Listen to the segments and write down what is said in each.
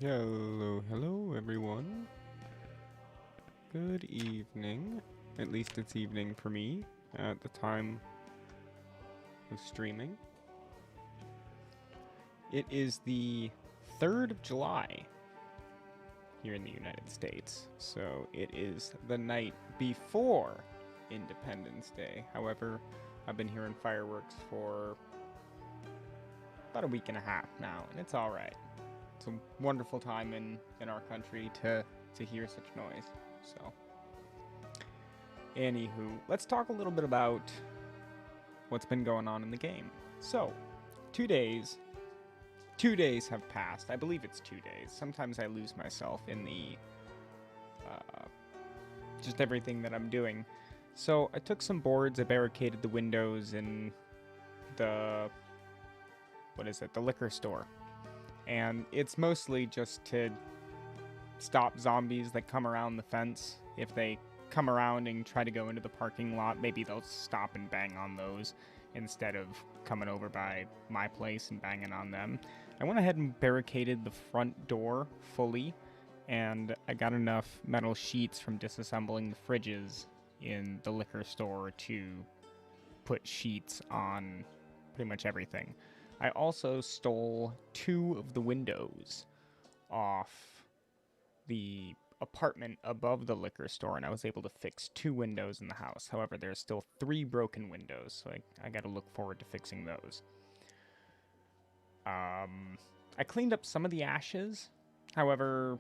Hello, hello everyone. Good evening. At least it's evening for me at the time of streaming. It is the 3rd of July here in the United States, so it is the night before Independence Day. However, I've been hearing fireworks for about a week and a half now, and it's alright. It's a wonderful time in our country to hear such noise. So, anywho, let's talk a little bit about what's been going on in the game. So, 2 days have passed. I believe it's 2 days. Sometimes I lose myself in the just everything that I'm doing. So I took some boards, I barricaded the windows in the the liquor store. And it's mostly just to stop zombies that come around the fence. If they come around and try to go into the parking lot, maybe they'll stop and bang on those instead of coming over by my place and banging on them. I went ahead and barricaded the front door fully, and I got enough metal sheets from disassembling the fridges in the liquor store to put sheets on pretty much everything. I also stole 2 of the windows off the apartment above the liquor store, and I was able to fix 2 windows in the house. However, there's still 3 broken windows, so I got to look forward to fixing those. I cleaned up some of the ashes. However,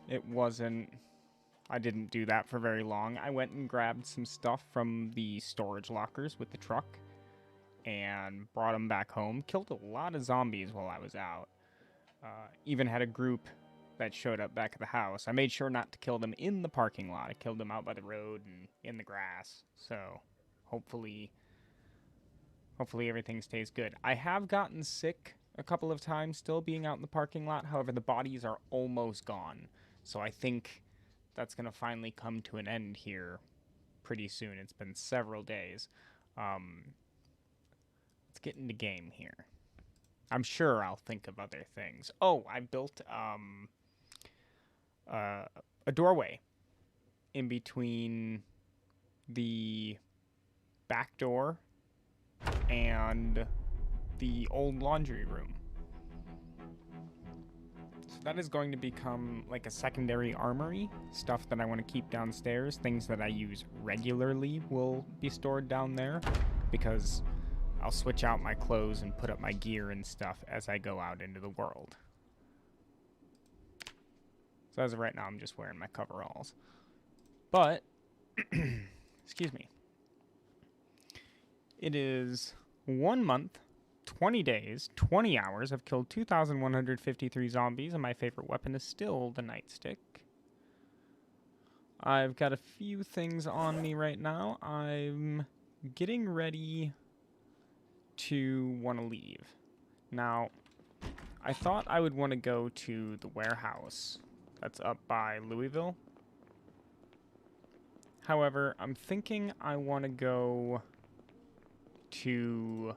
I didn't do that for very long. I went and grabbed some stuff from the storage lockers with the truck and brought them back home. Killed a lot of zombies while I was out. Even had a group that showed up back at the house. I made sure not to kill them in the parking lot. I killed them out by the road and in the grass. So hopefully everything stays good. I have gotten sick a couple of times still being out in the parking lot. However, the bodies are almost gone. So I think that's going to finally come to an end here pretty soon. It's been several days. Let's get into game here. I'm sure I'll think of other things. Oh, I built a doorway in between the back door and the old laundry room. So that is going to become like a secondary armory. Stuff that I want to keep downstairs. Things that I use regularly will be stored down there, because I'll switch out my clothes and put up my gear and stuff as I go out into the world. So as of right now, I'm just wearing my coveralls. But, excuse me. It is 1 month, 20 days, 20 hours. I've killed 2,153 zombies, and my favorite weapon is still the nightstick. I've got a few things on me right now. I'm getting ready to want to leave. Now, I thought I would want to go to the warehouse that's up by Louisville. However, I'm thinking I want to go to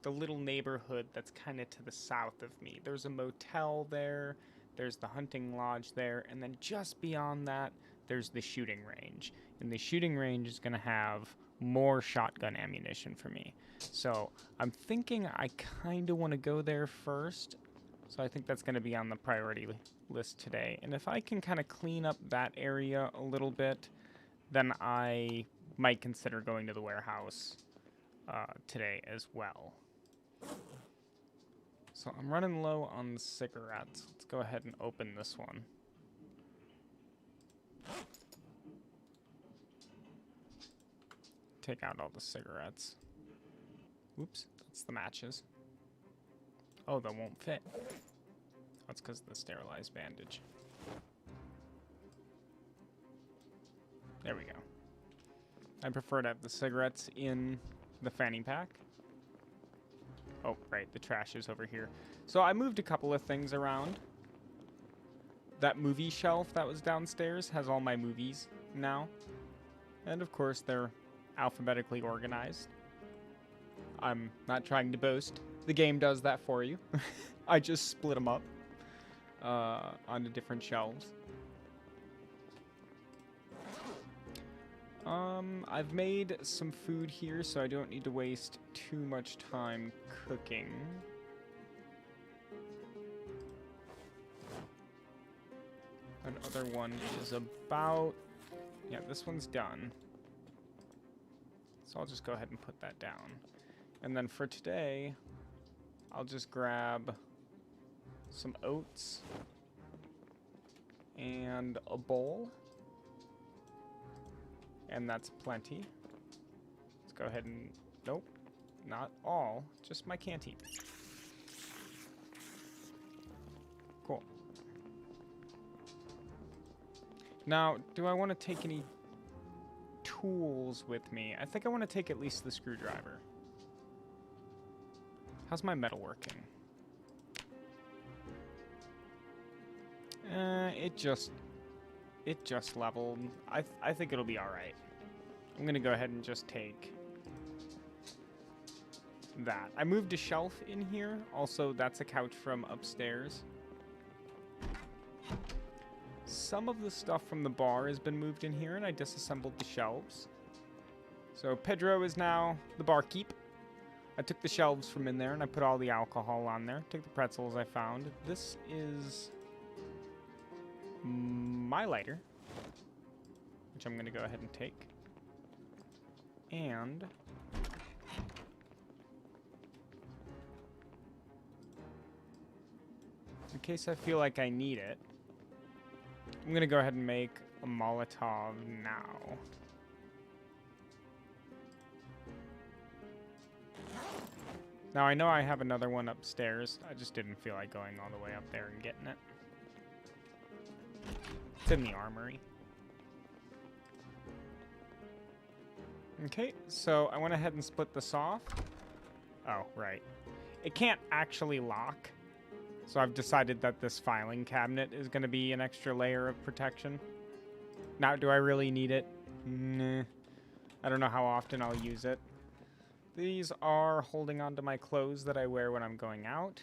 the little neighborhood that's kind of to the south of me. There's a motel there, there's the hunting lodge there, and then just beyond that, there's the shooting range. And the shooting range is going to have more shotgun ammunition for me. So I'm thinking I kind of want to go there first. So I think that's going to be on the priority list today. And if I can kind of clean up that area a little bit, then I might consider going to the warehouse today as well. So I'm running low on cigarettes. Let's go ahead and open this one. Take out all the cigarettes. Oops, that's the matches. Oh, that won't fit. That's because of the sterilized bandage. There we go. I prefer to have the cigarettes in the fanny pack. Oh, right, the trash is over here. So I moved a couple of things around. That movie shelf that was downstairs has all my movies now. And of course, they're alphabetically organized. I'm not trying to boast. The game does that for you. I just split them up onto different shelves. I've made some food here, so I don't need to waste too much time cooking. Another one is about... Yeah, this one's done. So I'll just go ahead and put that down. And then for today, I'll just grab some oats and a bowl. And that's plenty. Let's go ahead and... Nope, not all, just my canteen. Cool. Now, do I want to take any tools with me? I think I want to take at least the screwdriver. How's my metal working? It just leveled. I think it'll be all right. I'm gonna go ahead and just take that. I moved a shelf in here. Also, that's a couch from upstairs. Some of the stuff from the bar has been moved in here, and I disassembled the shelves. So Pedro is now the barkeep. I took the shelves from in there, and I put all the alcohol on there. Took the pretzels I found. This is my lighter, which I'm going to go ahead and take. And in case I feel like I need it, I'm going to go ahead and make a Molotov now. Now, I know I have another one upstairs. I just didn't feel like going all the way up there and getting it. It's in the armory. Okay, so I went ahead and split this off. Oh, right. It can't actually lock. So I've decided that this filing cabinet is going to be an extra layer of protection. Now, do I really need it? Nah. I don't know how often I'll use it. These are holding onto my clothes that I wear when I'm going out.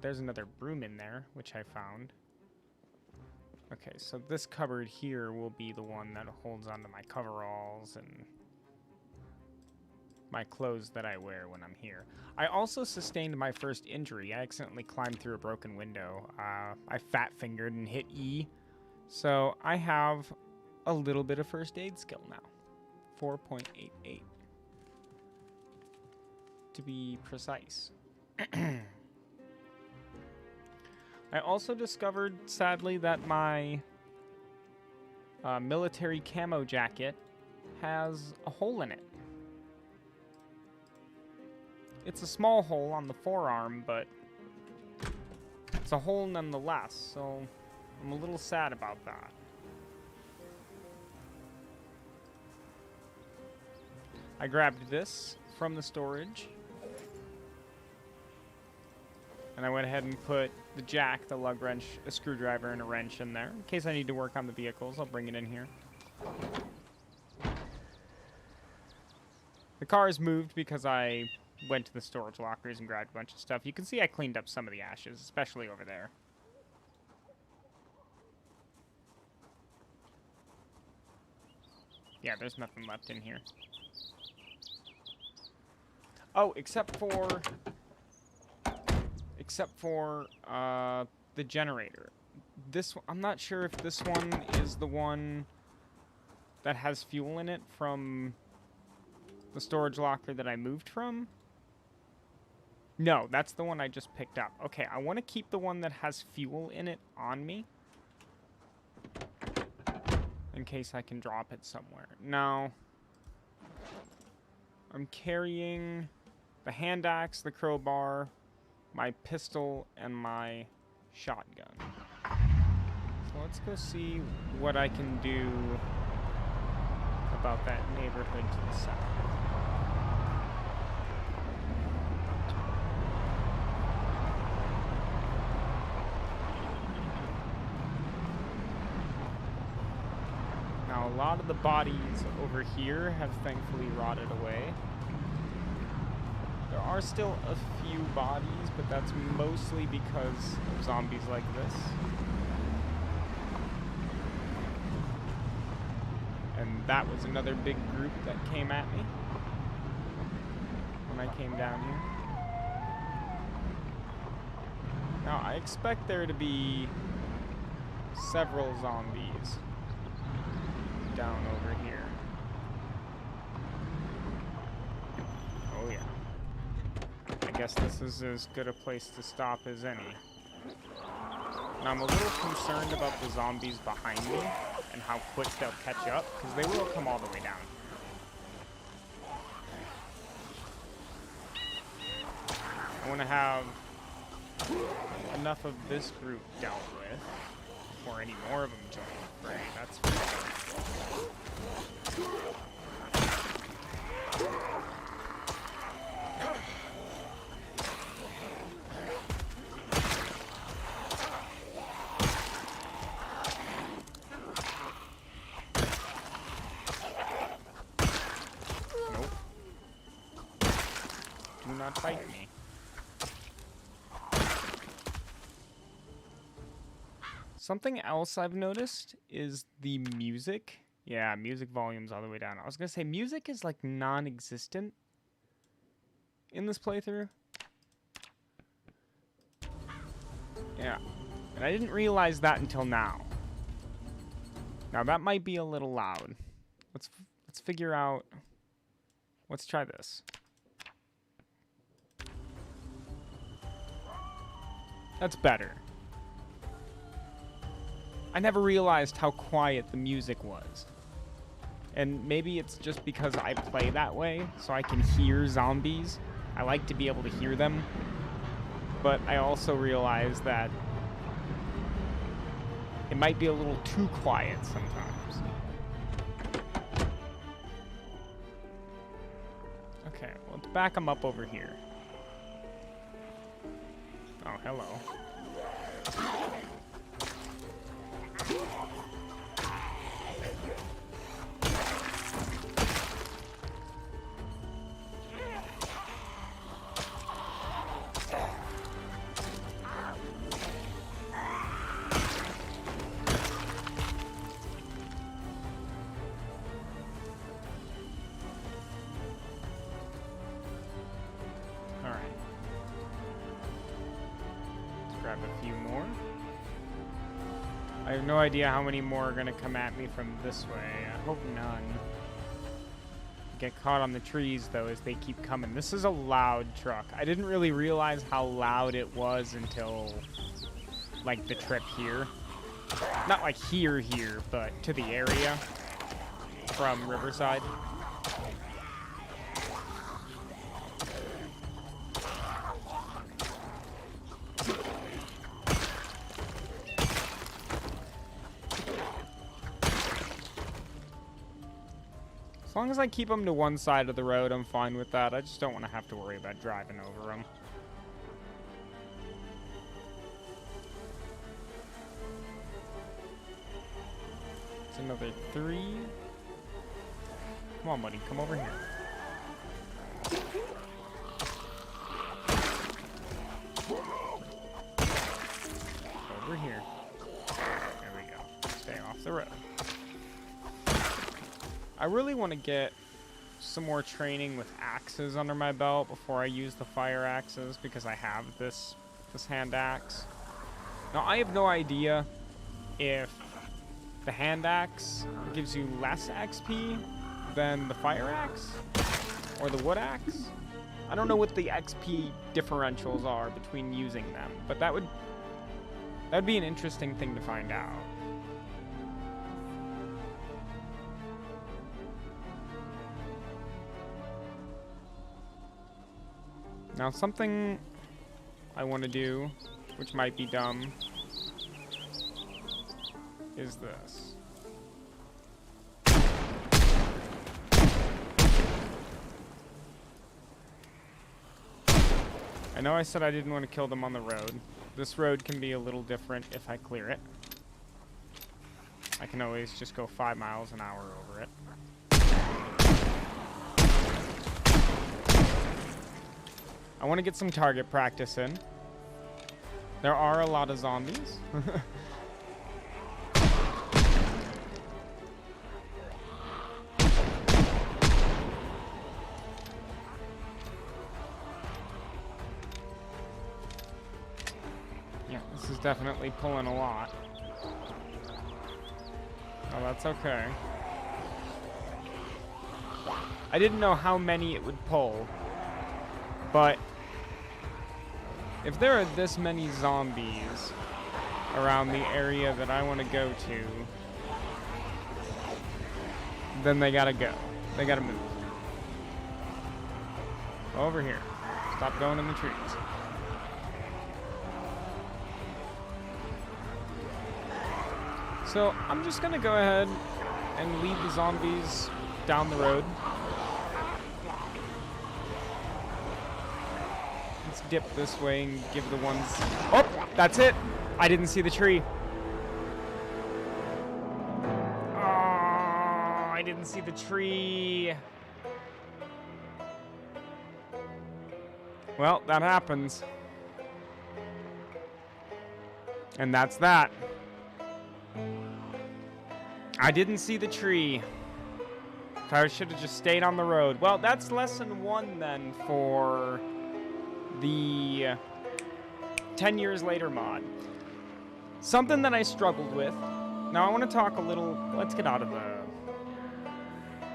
There's another broom in there, which I found. Okay, so this cupboard here will be the one that holds onto my coveralls and my clothes that I wear when I'm here. I also sustained my first injury. I accidentally climbed through a broken window. I fat-fingered and hit E. So I have a little bit of first aid skill now. 4.88. To be precise. I also discovered, sadly, that my military camo jacket has a hole in it. It's a small hole on the forearm, but it's a hole nonetheless, so I'm a little sad about that. I grabbed this from the storage, and I went ahead and put the jack, the lug wrench, a screwdriver, and a wrench in there. In case I need to work on the vehicles, I'll bring it in here. The car is moved because I went to the storage lockers and grabbed a bunch of stuff. You can see I cleaned up some of the ashes, especially over there. Yeah, there's nothing left in here. Oh, except for the generator. This one, I'm not sure if this one is the one that has fuel in it from the storage locker that I moved from. No, that's the one I just picked up. Okay, I want to keep the one that has fuel in it on me, in case I can drop it somewhere. Now, I'm carrying the hand axe, the crowbar, my pistol, and my shotgun. So let's go see what I can do about that neighborhood to the south. Now, a lot of the bodies over here have thankfully rotted away. There are still a few bodies, but that's mostly because of zombies like this. And that was another big group that came at me when I came down here. Now, I expect there to be several zombies down over here. Oh yeah. I guess this is as good a place to stop as any. Now, I'm a little concerned about the zombies behind me and how quick they'll catch up, because they will come all the way down. I want to have enough of this group dealt with before any more of them join the fray. That's for sure. Nope. Do not fight me. Something else I've noticed is the music. Yeah, music volume's all the way down. I was gonna say music is like non-existent in this playthrough. Yeah, and I didn't realize that until now. Now that might be a little loud. Let's figure out. Let's try this. That's better. I never realized how quiet the music was. And maybe it's just because I play that way, so I can hear zombies. I like to be able to hear them. But I also realize that it might be a little too quiet sometimes. Okay, well, let's back them up over here. Oh, hello. Grab a few more. I have no idea how many more are going to come at me from this way. I hope none. Get caught on the trees, though, as they keep coming. This is a loud truck. I didn't really realize how loud it was until, like, the trip here. Not like here, but to the area from Riverside. As long as I keep them to one side of the road, I'm fine with that. I just don't want to have to worry about driving over them. It's another 3. Come on, buddy. Come over here. Over here. There we go. Stay off the road. I really want to get some more training with axes under my belt before I use the fire axes, because I have this hand axe. Now, I have no idea if the hand axe gives you less XP than the fire axe or the wood axe. I don't know what the XP differentials are between using them, but that would be an interesting thing to find out. Now, something I want to do, which might be dumb, is this. I know I said I didn't want to kill them on the road. This road can be a little different if I clear it. I can always just go 5 miles an hour over it. I want to get some target practice in. There are a lot of zombies. Yeah, this is definitely pulling a lot. Oh, that's okay. I didn't know how many it would pull, but if there are this many zombies around the area that I want to go to, then they gotta go. They gotta move. Over here. Stop going in the trees. So I'm just gonna go ahead and lead the zombies down the road. Let's dip this way and give the ones... Oh, that's it. I didn't see the tree. Oh, I didn't see the tree. Well, that happens. And that's that. I didn't see the tree. I should have just stayed on the road. Well, that's lesson 1 then for the 10 years later mod. Something that I struggled with. Now I want to talk a little, let's get out of the,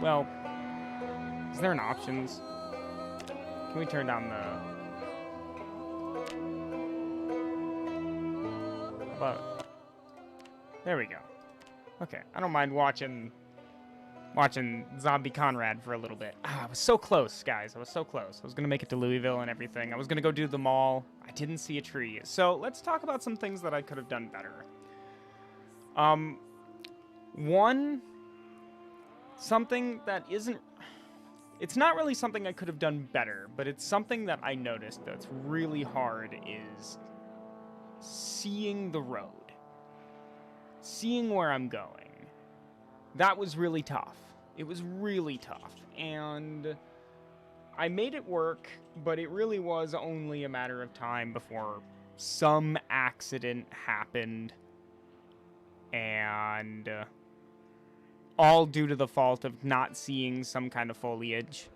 well, is there an options? Can we turn down the, about, there we go. Okay, I don't mind watching Zombie Conrad for a little bit. I was so close, guys. I was so close. I was going to make it to Louisville and everything. I was going to go do the mall. I didn't see a tree. So let's talk about some things that I could have done better. One, something that isn't... It's not really something I could have done better, but it's something that I noticed that's really hard is seeing the road. Seeing where I'm going. That was really tough. It was really tough. And I made it work, but it really was only a matter of time before some accident happened. And all due to the fault of not seeing some kind of foliage.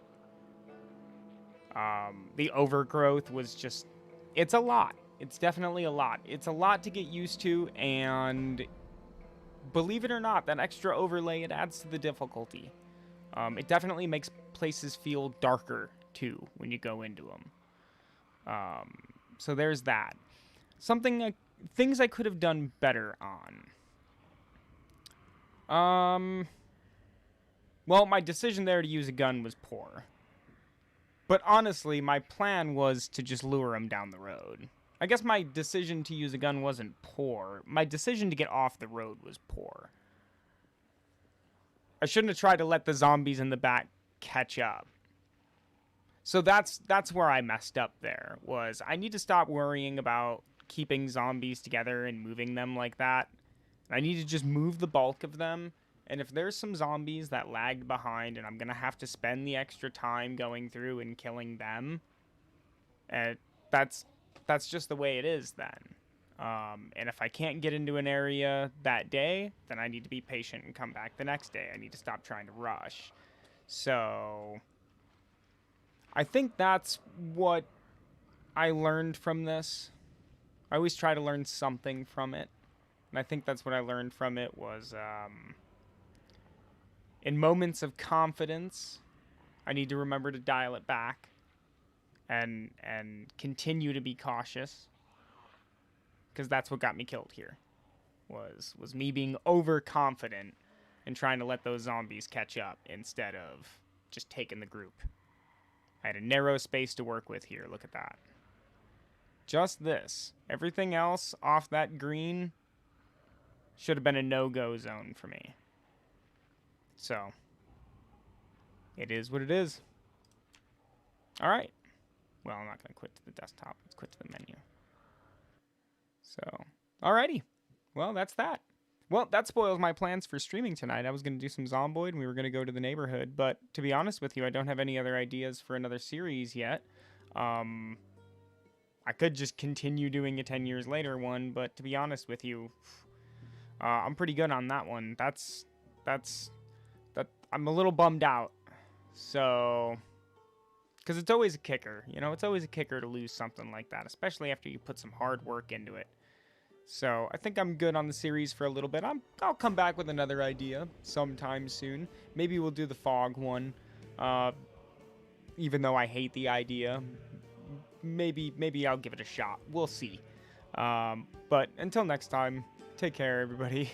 The overgrowth was just... It's a lot. It's definitely a lot. It's a lot to get used to, and... Believe it or not, that extra overlay, it adds to the difficulty. It definitely makes places feel darker, too, when you go into them. So there's that. Things I could have done better on. Well, my decision there to use a gun was poor. But honestly, my plan was to just lure him down the road. I guess my decision to use a gun wasn't poor. My decision to get off the road was poor. I shouldn't have tried to let the zombies in the back catch up. So that's where I messed up there, was I need to stop worrying about keeping zombies together and moving them like that. I need to just move the bulk of them. And if there's some zombies that lagged behind and I'm going to have to spend the extra time going through and killing them, that's just the way it is then. And if I can't get into an area that day, then I need to be patient and come back the next day. I need to stop trying to rush. So I think that's what I learned from this. I always try to learn something from it. And I think that's what I learned from it was in moments of confidence, I need to remember to dial it back. And continue to be cautious, because that's what got me killed here, was me being overconfident and trying to let those zombies catch up instead of just taking the group. I had a narrow space to work with here. Look at that. Just this. Everything else off that green should have been a no-go zone for me. So it is what it is. All right. Well, I'm not going to quit to the desktop. Let's quit to the menu. So, alrighty. Well, that's that. Well, that spoils my plans for streaming tonight. I was going to do some Zomboid, and we were going to go to the neighborhood. But to be honest with you, I don't have any other ideas for another series yet. I could just continue doing a 10 years later one, but to be honest with you, I'm pretty good on that one. That I'm a little bummed out. So, because it's always a kicker, you know, it's always a kicker to lose something like that, especially after you put some hard work into it. So I think I'm good on the series for a little bit. I'll come back with another idea sometime soon. Maybe we'll do the fog one, even though I hate the idea. Maybe I'll give it a shot. We'll see. But until next time, take care, everybody.